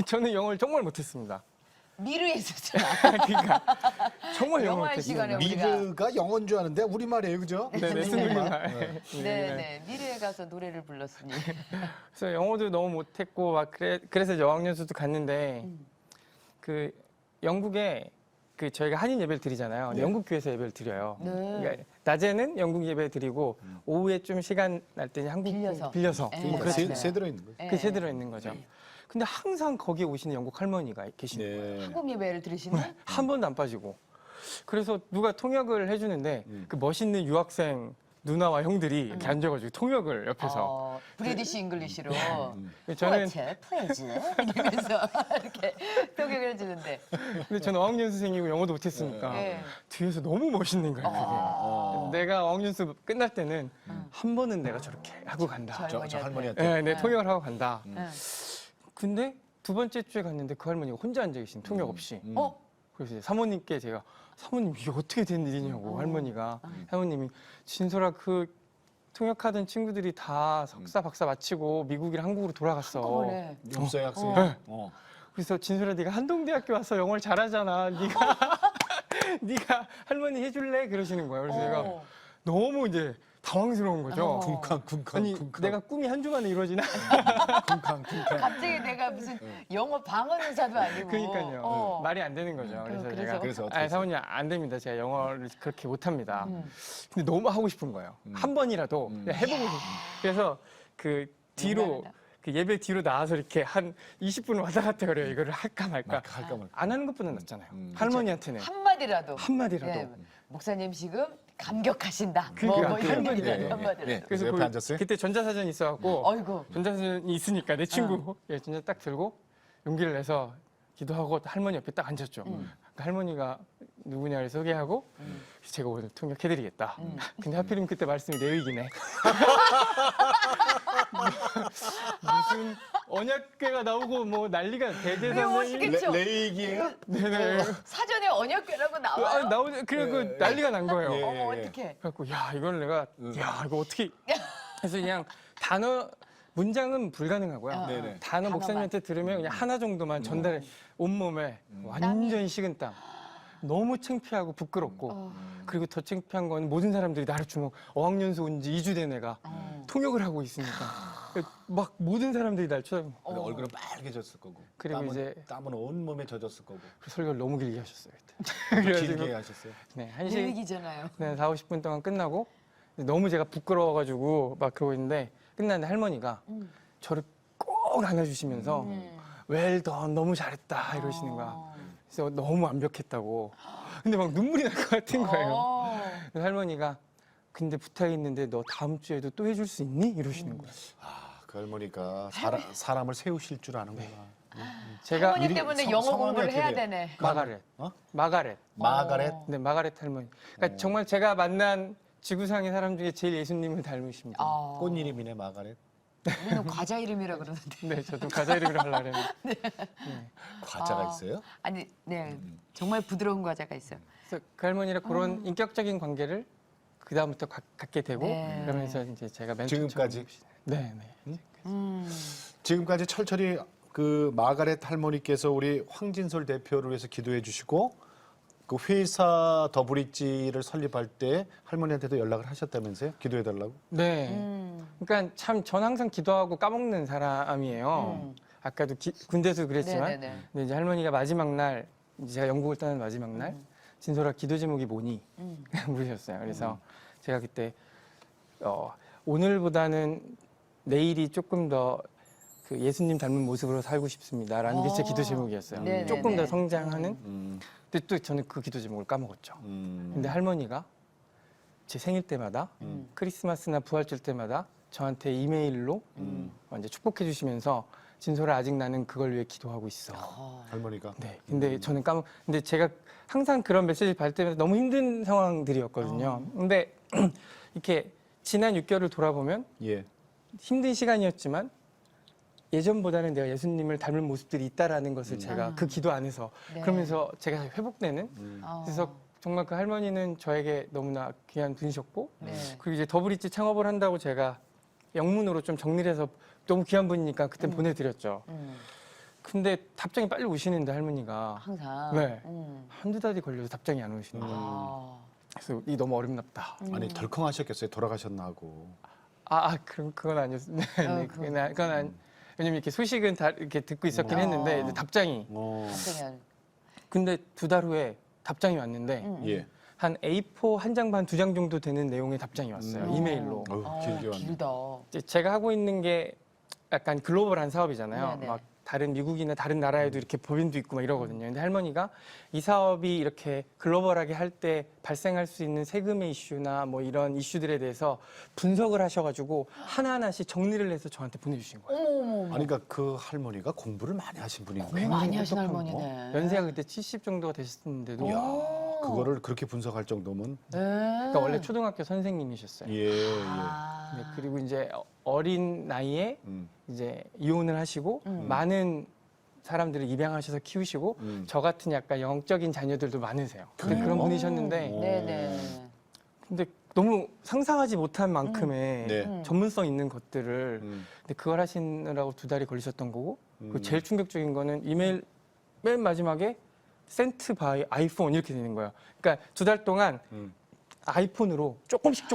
저는 영어를 정말 못했습니다. 미르에 있었잖아. 그러니까 정말 영어를 영어할 시간에 못했습니다. 우리가- 미르가 영어인 줄 아는데 우리말이에요, 그죠? 네네, 순우리말. 네, 네. 미르에 가서 노래를 불렀으니. 그래서 영어도 너무 못했고 막 그래서 어학연수도 갔는데 그 영국에 그 저희가 한인 예배를 드리잖아요. 근데 영국 교회에서 예배를 드려요. 네. 그러니까 낮에는 영국 예배 드리고 오후에 좀 시간 날 때는 한국 빌려서. 뭐 네. 그러니까 그렇죠. 세 들어 있는 거죠. 네. 그 세대로 있는 거죠. 근데 항상 거기에 오시는 영국 할머니가 계시는 거예요. 네. 한국 예배를 들으시는? 한 번도 안 빠지고. 그래서 누가 통역을 해주는데 그 멋있는 유학생 누나와 형들이 이렇게 앉아가지고 통역을 옆에서 브리티시 잉글리시로 저는 플레이즈 이러면서 이렇게 통역을 해주는데 근데 저는 어학연수생이고 영어도 못했으니까 네. 뒤에서 너무 멋있는 거예요. 그게. 내가 어학연수 끝날 때는 한 번은 내가 저렇게 하고 간다. 저 할머니한테. 네, 네, 통역을 하고 간다. 네. 근데 두 번째 주에 갔는데 그 할머니가 혼자 앉아 계신 통역 없이. 그래서 이제 사모님께 제가 사모님 이게 어떻게 된 일이냐고 할머니가 사모님이 진솔아 그 통역하던 친구들이 다 석사 박사 마치고 미국이랑 한국으로 돌아갔어. 한꺼번에. 육사의 학생. 네. 그래서 진솔아 네가 한동대학교 와서 영어를 잘하잖아. 네가 할머니 해줄래? 그러시는 거예요. 그래서 제가 너무 이제 당황스러운 거죠. 쿵쾅. 아니 내가 꿈이 한 주 만에 이루어지나? 쿵쾅. 갑자기 내가 무슨 영어 방언 의사도 아니고. 그러니까요. 말이 안 되는 거죠. 그래서 그래서? 제가 그래서 어떻게 아니 사모님 안 됩니다. 제가 영어를 그렇게 못합니다. 근데 너무 하고 싶은 거예요. 한 번이라도 그냥 해보고 싶어요. 그래서 그 뒤로 용감하다. 그 예배 뒤로 나와서 이렇게 한 20분 왔다 갔다 그래요. 이거를 할까 말까. 할까 말까. 안 하는 것보다 낫잖아요. 할머니한테는 한마디라도. 한마디라도. 네. 목사님 지금 감격하신다. 그러니까 뭐 이런 할머니. 얘기라도 예, 예, 한마디라도. 예. 그래서 옆에 그- 앉았어요? 그때 전자사전이 있어갖고 어이구. 전자사전이 있으니까 내 친구 예, 전자 딱 들고 용기를 내서 기도하고 할머니 옆에 딱 앉았죠. 그러니까 할머니가 누구냐 를 소개하고 제가 오늘 통역해드리겠다. 근데 하필이면 그때 말씀이 내위기네. 무슨 언약궤가 나오고 뭐 난리가 왜 대대선생님. 오시겠죠? 레이기예요? 네네. 사전에 언약궤라고 나와요? 나오죠. 그래고 난리가 난 거예요. 예. 어머 어떡해. 그래갖고 야 이걸 내가 야 이거 어떻게 그래서 그냥 단어 문장은 불가능하고요. 네네. 단어 목사님한테 들으면 그냥 하나 정도만 전달해 온몸에 완전 식은땀. 너무 창피하고 부끄럽고 그리고 더 창피한 건 모든 사람들이 나를 주목 어학연수 온 지 2주 된 애가 통역을 하고 있으니까 막 모든 사람들이 날 쳐다보고 근데 얼굴은 빨개졌을 거고. 그리고 땀은, 이제- 땀은 온 몸에 젖었을 거고. 그 설교를 너무 길게 하셨어요 그때. 길게 하셨어요. 네, 1시 내위기잖아요. 네, 4, 50분 동안 끝나고 너무 제가 부끄러워가지고 막 그러고 있는데 끝났는데 할머니가 저를 꼭 안아주시면서 웰던 너무 잘했다 이러시는 거야. 그래서 너무 완벽했다고. 근데 막 눈물이 날 것 같은 거예요. 그래서 할머니가 근데 부탁이 있는데 너 다음 주에도 또 해줄 수 있니? 이러시는 거예요. 아, 그 할머니가 사람을 세우실 줄 아는구나. 제가 할머니 일이- 때문에 성- 영어 성함이 공부를 어떻게 해야 돼요? 되네. 마가렛. 어? 마가렛. 마가렛? 네, 마가렛 할머니. 그러니까 정말 제가 만난 지구상의 사람 중에 제일 예수님을 닮으십니다. 꽃 이름이네, 마가렛. 우리는 과자 이름이라 그러는데. 네, 저도 가자 이름으로 하려고 했는데. 과자가 있어요? 아니, 네. 정말 부드러운 과자가 있어요. 그래서 그 할머니랑 그런 인격적인 관계를 그 다음부터 갖게 되고 네. 그러면서 이제 제가 멘토 지금까지? 네, 네. 지금까지 철철이 그 마가렛 할머니께서 우리 황진솔 대표를 위해서 기도해 주시고 그 회사 더브릿지를 설립할 때 할머니한테도 연락을 하셨다면서요? 기도해 달라고? 네. 그러니까 참 전 항상 기도하고 까먹는 사람이에요. 아까도 군대에서 그랬지만 네네네. 근데 이제 할머니가 마지막 날 이제 제가 영국을 떠나는 마지막 날 진솔아 기도 제목이 뭐니? 물으셨어요. 그래서 제가 그때 오늘보다는 내일이 조금 더 그 예수님 닮은 모습으로 살고 싶습니다라는 게 제 기도 제목이었어요. 네네네. 조금 더 성장하는. 근데 또 저는 그 기도 제목을 까먹었죠. 근데 할머니가 제 생일 때마다 크리스마스나 부활절 때마다 저한테 이메일로 이제 축복해 주시면서 진솔아 아직 나는 그걸 위해 기도하고 있어. 할머니가? 네. 근데 저는 근데 제가 항상 그런 메시지를 받을 때마다 너무 힘든 상황들이었거든요. 근데 이렇게 지난 6개월을 돌아보면 예. 힘든 시간이었지만 예전보다는 내가 예수님을 닮은 모습들이 있다라는 것을 제가 그 기도 안에서 네. 그러면서 제가 회복되는 어. 그래서 정말 그 할머니는 저에게 너무나 귀한 분이셨고 네. 그리고 이제 더브릿지 창업을 한다고 제가 영문으로 좀 정리를 해서 너무 귀한 분이니까 그때 보내드렸죠. 근데 답장이 빨리 오시는데 할머니가 항상. 네. 한두 달이 걸려서 답장이 안 오시는 거예요. 아. 그래서 이 너무 어렵다. 아니 덜컹하셨겠어요. 돌아가셨나 하고. 그건 아니었습니다. 네, 그건 왜냐면 이렇게 소식은 다 이렇게 듣고 있었긴 했는데 이제 답장이 한동안. 근데 2달 후에 답장이 왔는데 예. 한 A4 한 장 반 2장 정도 되는 내용의 답장이 왔어요. 이메일로. 길게 왔네. 길다. 이제 제가 하고 있는 게 약간 글로벌한 사업이잖아요. 네네. 막 다른 미국이나 다른 나라에도 이렇게 법인도 있고 막 이러거든요. 근데 할머니가 이 사업이 이렇게 글로벌하게 할 때 발생할 수 있는 세금의 이슈나 뭐 이런 이슈들에 대해서 분석을 하셔가지고 하나하나씩 정리를 해서 저한테 보내주신 거예요. 어머. 아니, 그러니까 그 할머니가 공부를 많이 하신 분인데. 공부 많이 하신 똑똑한 할머니네. 연세가 그때 70 정도가 되셨는데도 이야, 오. 그거를 그렇게 분석할 정도면. 네. 그러니까 원래 초등학교 선생님이셨어요. 예, 예. 아. 네, 그리고 이제 어린 나이에 음. 이제 이혼을 하시고 많은 사람들을 입양하셔서 키우시고 저 같은 약간 영적인 자녀들도 많으세요. 그런 분이셨는데 네네. 근데 너무 상상하지 못한 만큼의 네. 전문성 있는 것들을 음. 근데 그걸 하시느라고 2달이 걸리셨던 거고 그리고 제일 음. 충격적인 거는 이메일 맨 마지막에 sent by iPhone 이렇게 되는 거예요. 그러니까 2달 동안 음. 아이폰으로 조금씩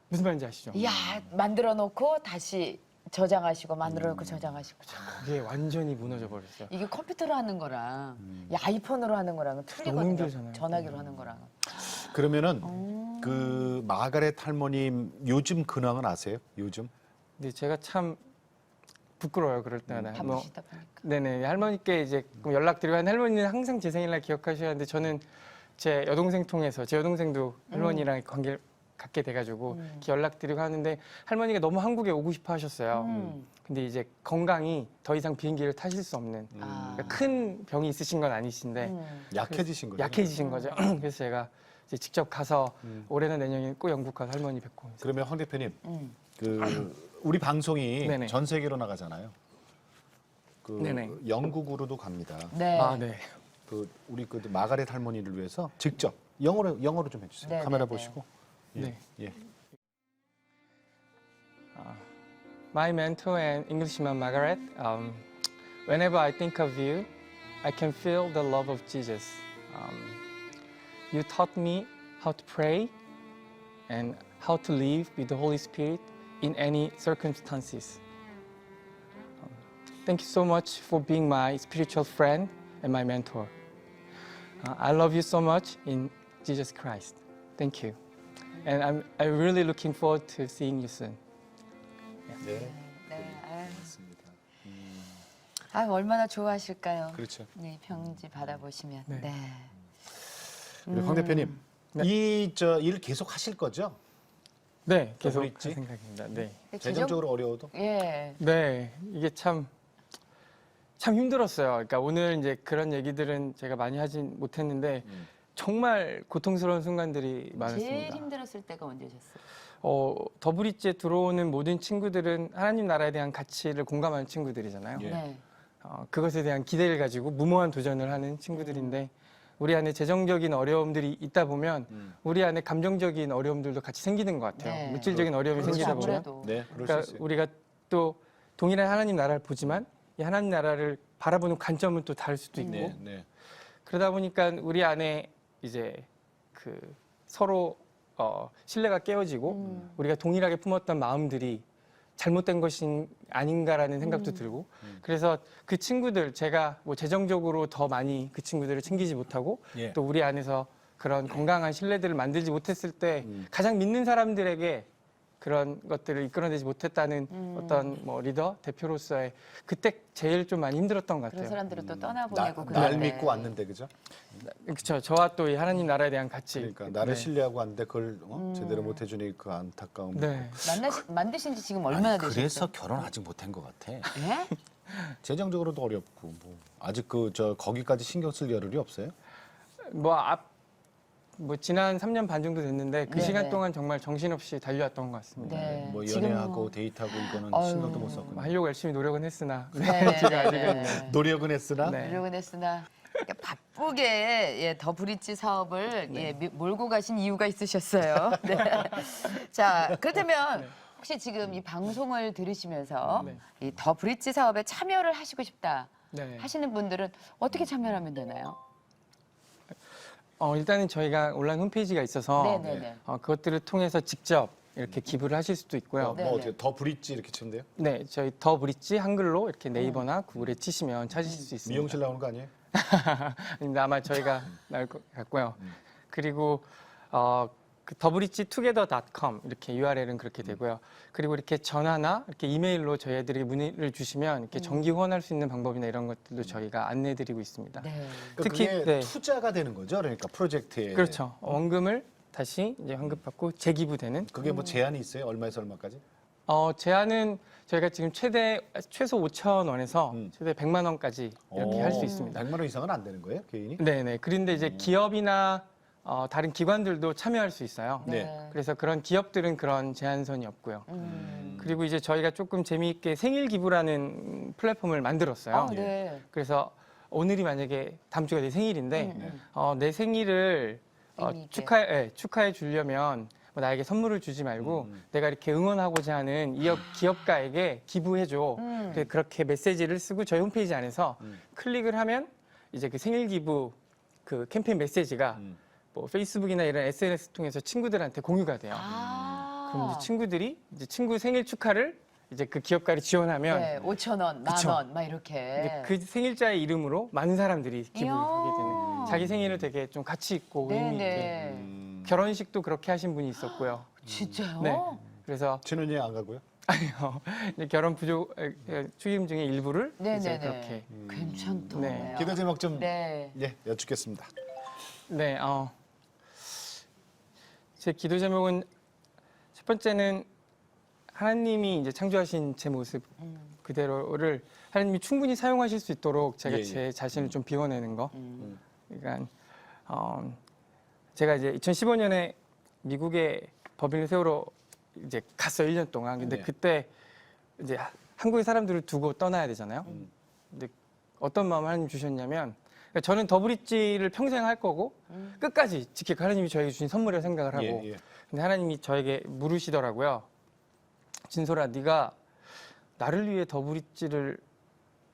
무슨 말인지 아시죠? 이야, 만들어 놓고 다시 저장하시고 만들어 놓고 저장하시고. 그게 완전히 무너져 버렸어요. 이게 컴퓨터로 하는 거랑 이 아이폰으로 하는 거랑은 너무 틀리거든요. 힘들잖아요. 전화기로 하는 거랑은. 그러면은 그 마가렛 할머님 요즘 근황은 아세요? 요즘? 근데 제가 참 부끄러워요 그럴 때마다. 뭐, 바쁘시다 보니까. 네네 할머니께 이제 연락드리고 한 할머니는 항상 제 생일날 기억하셔야 하는데 저는 제 여동생 통해서 제 여동생도 할머니랑 관계를 갖게 돼가지고 이렇게 연락드리고 하는데 할머니가 너무 한국에 오고 싶어 하셨어요. 근데 이제 건강이 더 이상 비행기를 타실 수 없는 아. 그러니까 큰 병이 있으신 건 아니신데 약해지신 거죠? 약해지신 거죠. 그래서 제가 이제 직접 가서 올해나 내년에 꼭 영국 가서 할머니 뵙고 그러면 황 대표님, 그 우리 방송이 네네. 전 세계로 나가잖아요. 그 네네. 영국으로도 갑니다. 네. 아 네. 그 우리 그 마가렛 할머니를 위해서 직접 영어로 좀 해주세요. 네, 카메라 네, 보시고. 예, 네. 예. My mentor and Englishman Margaret, whenever I think of you, I can feel the love of Jesus. You taught me how to pray and how to live with the Holy Spirit in any circumstances. Thank you so much for being my spiritual friend and my mentor. I love you so much in Jesus Christ. Thank you. And I'm really looking forward to seeing you soon. 네. 네. 아유. 맞습니다. 아, 얼마나 좋아하실까요? 그렇죠. 네, 평지 받아보시면. 네. 네. 우리 황 대표님, 네. 이 저 일 계속 하실 거죠? 네, 계속 할 있지? 생각입니다. 네. 근데 재정적으로 어려워도? 예. 네, 이게 참 힘들었어요. 그러니까 오늘 이제 그런 얘기들은 제가 많이 하진 못했는데 정말 고통스러운 순간들이 제일 많았습니다. 힘들었을 때가 언제셨어요? 더브릿지에 들어오는 모든 친구들은 하나님 나라에 대한 가치를 공감하는 친구들이잖아요. 예. 네. 그것에 대한 기대를 가지고 무모한 도전을 하는 친구들인데 우리 안에 재정적인 어려움들이 있다 보면 우리 안에 감정적인 어려움들도 같이 생기는 것 같아요. 네. 물질적인 어려움이 그렇죠. 생기다 보면. 아무래도. 네, 그럴 수 그러니까 있어요. 우리가 또 동일한 하나님 나라를 보지만 이 하나님 나라를 바라보는 관점은 또 다를 수도 있고 네, 네. 그러다 보니까 우리 안에 이제 그 서로 신뢰가 깨어지고 우리가 동일하게 품었던 마음들이 잘못된 것이 아닌가라는 생각도 들고 그래서 그 친구들 제가 뭐 재정적으로 더 많이 그 친구들을 챙기지 못하고 예. 또 우리 안에서 그런 건강한 신뢰들을 만들지 못했을 때 가장 믿는 사람들에게 그런 것들을 이끌어내지 못했다는 어떤 뭐 리더 대표로서의 그때 제일 좀 많이 힘들었던 것 그런 같아요. 사람들을 또 떠나보내고 날 그런데. 믿고 왔는데, 그죠? 그렇죠. 저와 또 이 하나님 나라에 대한 가치. 그러니까 나를 네. 신뢰하고 왔는데 그걸 제대로 못 해주니 그 안타까움. 네. 만드신 지 지금 얼마나 되셨어요? 그래서 결혼 아직 못한 것 같아. 예? 재정적으로도 어렵고 뭐 아직 그 저 거기까지 신경 쓸 여력이 없어요? 뭐 지난 3년 반 정도 됐는데 그 네네. 시간 동안 정말 정신없이 달려왔던 것 같습니다. 네. 뭐 지금 연애하고 데이트하고 이거는 아유. 신경도 못 썼군요. 하려고 열심히 노력은 했으나 네, 제가 네, 아직은 네. 노력은 했으나 네. 노력은 했으나 그러니까 바쁘게 예, 더 브릿지 사업을 예, 몰고 가신 이유가 있으셨어요. 네. 자, 그렇다면 혹시 지금 이 방송을 들으시면서 네. 이 더 브릿지 사업에 참여를 하시고 싶다 네. 하시는 분들은 어떻게 참여하면 되나요? 일단은 저희가 온라인 홈페이지가 있어서 네네네. 그것들을 통해서 직접 이렇게 기부를 하실 수도 있고요. 네. 뭐 어떻게 더 브릿지 이렇게 치면 돼요? 네, 저희 더 브릿지 한글로 이렇게 네이버나 구글에 치시면 찾으실 수 있습니다. 미용실 나오는 거 아니에요? 아닙니다. 아마 저희가 나올 것 같고요. 그리고 그 더브릿지투게더.com 이렇게 URL은 그렇게 되고요. 그리고 이렇게 전화나 이렇게 이메일로 저희들에게 문의를 주시면 이렇게 정기 후원할 수 있는 방법이나 이런 것들도 저희가 안내해드리고 있습니다. 네. 그러니까 특히, 그게 네. 투자가 되는 거죠. 그러니까 프로젝트에. 그렇죠. 원금을 다시 이제 환급받고 재기부되는. 그게 뭐 제한이 있어요? 얼마에서 얼마까지? 제한은 저희가 지금 최소 5천 원에서 최대 100만 원까지 이렇게 할 수 있습니다. 100만 원 이상은 안 되는 거예요, 개인이? 네네. 그런데 이제 기업이나 다른 기관들도 참여할 수 있어요. 네. 그래서 그런 기업들은 그런 제한선이 없고요. 그리고 이제 저희가 조금 재미있게 생일 기부라는 플랫폼을 만들었어요. 아, 네. 그래서 오늘이 만약에 다음 주가 내 생일인데 내 생일을 의미 있게. 축하해 주려면 뭐 나에게 선물을 주지 말고 내가 이렇게 응원하고자 하는 이 기업가에게 기부해줘. 그렇게 메시지를 쓰고 저희 홈페이지 안에서 클릭을 하면 이제 그 생일 기부 그 캠페인 메시지가 뭐 페이스북이나 이런 SNS 통해서 친구들한테 공유가 돼요. 그럼 이제 친구들이 이제 친구 생일 축하를 이제 그 기업가를 지원하면 네, 5천 원, 만 그쵸. 원, 막 이렇게. 이제 그 생일자의 이름으로 많은 사람들이 기부를 이야. 하게 되는 자기 생일을 되게 좀 가치 있고 의미 있게 네네. 결혼식도 그렇게 하신 분이 있었고요. 진짜요? 네. 그래서 신혼여행 안 가고요? 아니요. 이제 결혼 부족 축의금 중에 일부를 이제 네네네. 그렇게 괜찮다. 네. 기도 제목 좀 네. 여쭙겠습니다. 네. 제 기도 제목은 첫 번째는 하나님이 이제 창조하신 제 모습 그대로를 하나님이 충분히 사용하실 수 있도록 제가 예, 예. 제 자신을 좀 비워내는 거. 그러니까 제가 이제 2015년에 미국에 법인을 세우러 이제 갔어요. 1년 동안. 근데 네. 그때 이제 한국의 사람들을 두고 떠나야 되잖아요. 근데 어떤 마음을 하나님 주셨냐면 그러니까 저는 더브릿지를 평생 할 거고 끝까지 지킬 하나님이 저에게 주신 선물이라고 생각을 하고 예, 예. 근데 하나님이 저에게 물으시더라고요. 진솔아, 네가 나를 위해 더브릿지를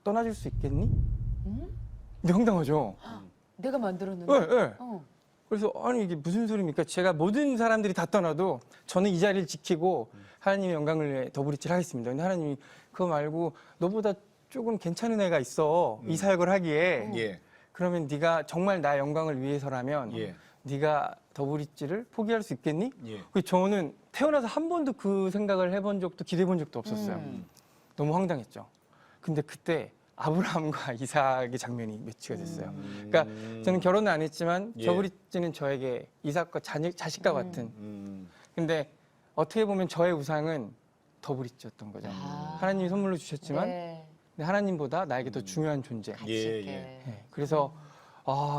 떠나줄 수 있겠니? 근데 황당하죠. 내가 만들었는데. 네, 네. 어. 그래서 아니 이게 무슨 소리입니까? 제가 모든 사람들이 다 떠나도 저는 이 자리를 지키고 하나님의 영광을 위해 더브릿지를 하겠습니다. 근데 하나님이 그거 말고 너보다 조금 괜찮은 애가 있어. 이 사역을 하기에. 예. 그러면 네가 정말 나 영광을 위해서라면 예. 네가 더브릿지를 포기할 수 있겠니? 예. 그 저는 태어나서 한 번도 그 생각을 해본 적도 기대해 본 적도 없었어요. 너무 황당했죠. 근데 그때 아브라함과 이삭의 장면이 매치가 됐어요. 그러니까 저는 결혼은 안 했지만 예. 더브릿지는 저에게 이삭과 자식과 같은. 근데 어떻게 보면 저의 우상은 더브릿지였던 거죠. 아. 하나님이 선물로 주셨지만 네. 근데 하나님보다 나에게 더 중요한 존재. 같이 예, 있게. 예. 네, 그래서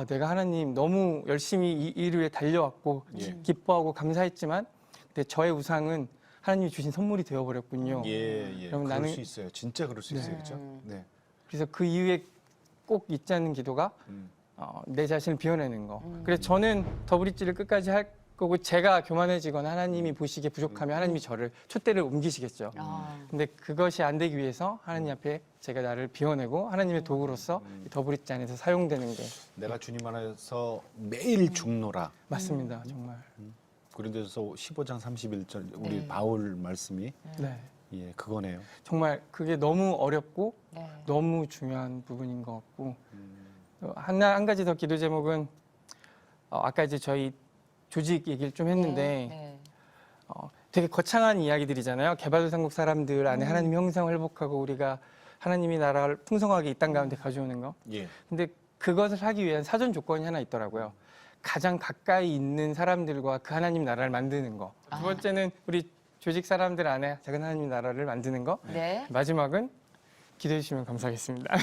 내가 하나님 너무 열심히 이 일을 위해 달려왔고 예. 기뻐하고 감사했지만 근데 저의 우상은 하나님이 주신 선물이 되어버렸군요. 예, 예. 그럼 그럴 나는- 수 있어요. 진짜 그럴 수 있어요. 그렇죠? 네. 그래서 그 이후에 꼭 잊지 않는 기도가 내 자신을 비워내는 거. 그래서 저는 더브릿지를 끝까지 할 거고 제가 교만해지거나 하나님이 보시기에 부족하면 하나님이 저를 촛대를 옮기시겠죠. 아. 근데 그것이 안 되기 위해서 하나님 앞에 제가 나를 비워내고 하나님의 도구로서 이 더브릿지 안에서 사용되는 게 내가 주님 안에서 매일 죽노라. 맞습니다. 정말. 고린도전서 15장 31절 우리 네. 바울 말씀이 네. 예, 그거네요. 정말 그게 너무 어렵고 네. 너무 중요한 부분인 것 같고 한 가지 더 기도 제목은 아까 이제 저희 조직 얘기를 좀 했는데 네. 되게 거창한 이야기들이잖아요. 개발도상국 사람들 안에 하나님 형상을 회복하고 우리가 하나님이 나라를 풍성하게 이 땅 가운데 가져오는 거. 예. 근데 그것을 하기 위한 사전 조건이 하나 있더라고요. 가장 가까이 있는 사람들과 그 하나님 나라를 만드는 거. 두 번째는 우리 조직 사람들 안에 작은 하나님 나라를 만드는 거. 네. 마지막은 기도해 주시면 감사하겠습니다.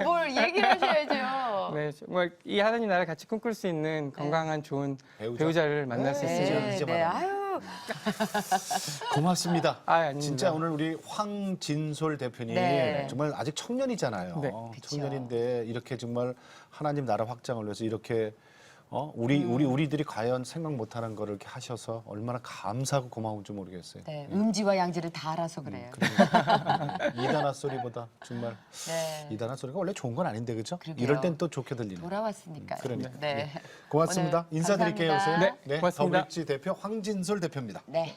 뭘 얘기를 하셔야죠. 네, 정말 이 하나님 나라를 같이 꿈꿀 수 있는 건강한 좋은 배우자를 만날 수 네. 있으면 이제 네. 말합니다. 아유. 고맙습니다. 아닙니다. 진짜 오늘 우리 황진솔 대표님 네. 정말 아직 청년이잖아요. 네. 그쵸. 청년인데 이렇게 정말 하나님 나라 확장을 위해서 이렇게 우리들이 과연 생각 못하는 거를 이렇게 하셔서 얼마나 감사하고 고마운지 모르겠어요. 네. 음지와 양지를 다 알아서 그래요. 이단아 소리보다 정말 네. 이단아 소리가 원래 좋은 건 아닌데 그죠? 그러게요. 이럴 땐 또 좋게 들리네. 돌아왔으니까. 그러니까. 네. 고맙습니다. 오늘 인사드릴게요. 감사합니다. 우선. 네, 고맙습니다. 더브릿지 대표 황진솔 대표입니다. 네.